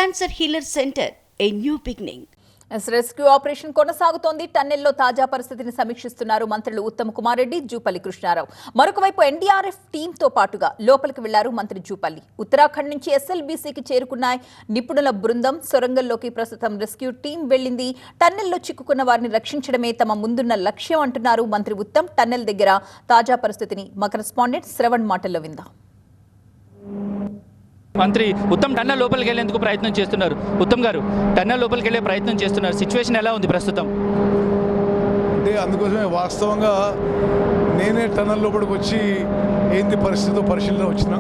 Cancer Healer Center, a new beginning. Rescue operation కొనసాగుతోంది. టన్నెల్లో తాజా పరిస్థితిని సమీక్షిస్తున్నారు మంత్రులు ఉత్తమ్ కుమార్ రెడ్డి, జూపల్లి కృష్ణారావు. మరొక వైపు ఎన్డీఆర్ఎఫ్ టీంతో పాటుగా లోపలికి వెళ్లారు మంత్రి జూపల్లి. ఉత్తరాఖండ్ నుంచి ఎస్ఎల్బీసీకి చేరుకున్న నిపుణుల బృందం సొరంగంలోకి ప్రస్తుతం రెస్క్యూ టీం వెళ్లింది. టన్నెల్లో చిక్కుకున్న వారిని రక్షించడమే తమ ముందున్న లక్ష్యం అంటున్నారు మంత్రి ఉత్తమ్. టన్నెల్ దగ్గర తాజా పరిస్థితిని మా కరెస్పాండెంట్ శ్రవణ్ మాటల్లో విందాం. మంత్రి ఉత్తమ్ టన్నెల్ లోపలికి వెళ్లేందుకు ప్రయత్నం చేస్తున్నారు. ఉత్తమ్ గారు టన్నెల్ లోపలికి వెళ్ళే ప్రయత్నం చేస్తున్నారు. సిచ్యువేషన్ ఎలా ఉంది ప్రస్తుతం? అంటే అందుకోసమే వాస్తవంగా నేనే టన్నెల్ లోపలికి వచ్చి ఏంది పరిస్థితితో పరిశీలన వచ్చిన.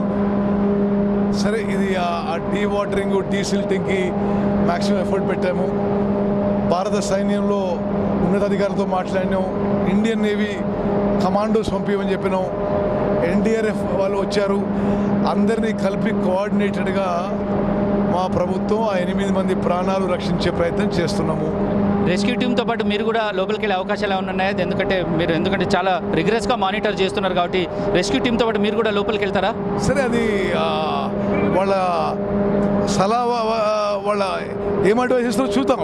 సరే, ఇది ఆ డీ వాటరింగ్ డీసిల్టింగ్కి మ్యాక్సిమం ఎఫర్ట్ పెట్టాము. భారత సైన్యంలో ఉన్నతాధికారులతో మాట్లాడినాం. ఇండియన్ నేవీ కమాండోస్ పంపించమని చెప్పినాం. ఎన్డీఆర్ఎఫ్ వాళ్ళు వచ్చారు. అందరినీ కలిపి కోఆర్డినేటెడ్గా మా ప్రభుత్వం ఆ 8 మంది ప్రాణాలు రక్షించే ప్రయత్నం చేస్తున్నాము. రెస్క్యూ టీంతో పాటు మీరు కూడా లోపలికి వెళ్ళే అవకాశాలు ఏమైనా ఉన్నాయా? ఎందుకంటే చాలా రిగరస్గా మానిటర్ చేస్తున్నారు కాబట్టి రెస్క్యూ టీంతో పాటు మీరు కూడా లోపలికి వెళ్తారా? సరే, అది వాళ్ళ సలహా, వాళ్ళ ఏం అడ్వైస్ ఇస్తారో చూద్దాం.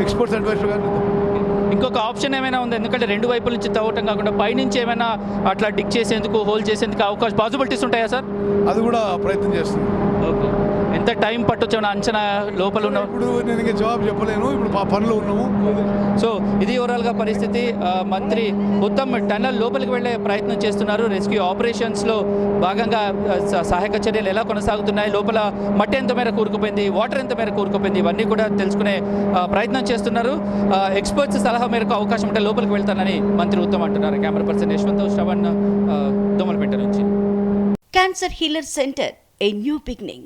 ఎక్స్పర్ట్స్ అడ్వైస్ కానీ ఇంకొక ఆప్షన్ ఏమైనా ఉంది? ఎందుకంటే రెండు వైపుల నుంచి తవ్వటం కాకుండా పైనుంచి ఏమైనా అట్లా డిక్ చేసేందుకు, హోల్ చేసేందుకు అవకాశం పాసిబిలిటీస్ ఉంటాయా సార్? అది కూడా ప్రయత్నం చేస్తుంది. ఓకే, ఎంత టైం పట్టొచ్చు అంచనా లోపల ఉన్న? ఇప్పుడు నేను ఇంకా జవాబు చెప్పలేను, ఇప్పుడు పనిలో ఉన్నాము. సో ఇది ఓవరాల్గా పరిస్థితి. మంత్రి ఉత్తమ్ టన్నెల్ లోపలికి వెళ్ళే ప్రయత్నం చేస్తున్నారు. రెస్క్యూ ఆపరేషన్స్లో భాగంగా సహాయక చర్యలు ఎలా కొనసాగుతున్నాయి, లోపల మట్టి ఎంత మేర కూరుకుపోయింది, వాటర్ ఎంత మేర కూరుకుపోయింది, ఇవన్నీ కూడా తెలుసుకునే ప్రయత్నం చేస్తున్నారు. ఎక్స్పర్ట్స్ సలహా మేరకు అవకాశం ఉంటే లోపలికి వెళ్తానని మంత్రి ఉత్తమ్ అంటున్నారు. కెమెరా పర్సన్ యశ్వంత్, శ్రవణ్, దోమలపేట నుంచి. Cancer Healer Center, a new beginning.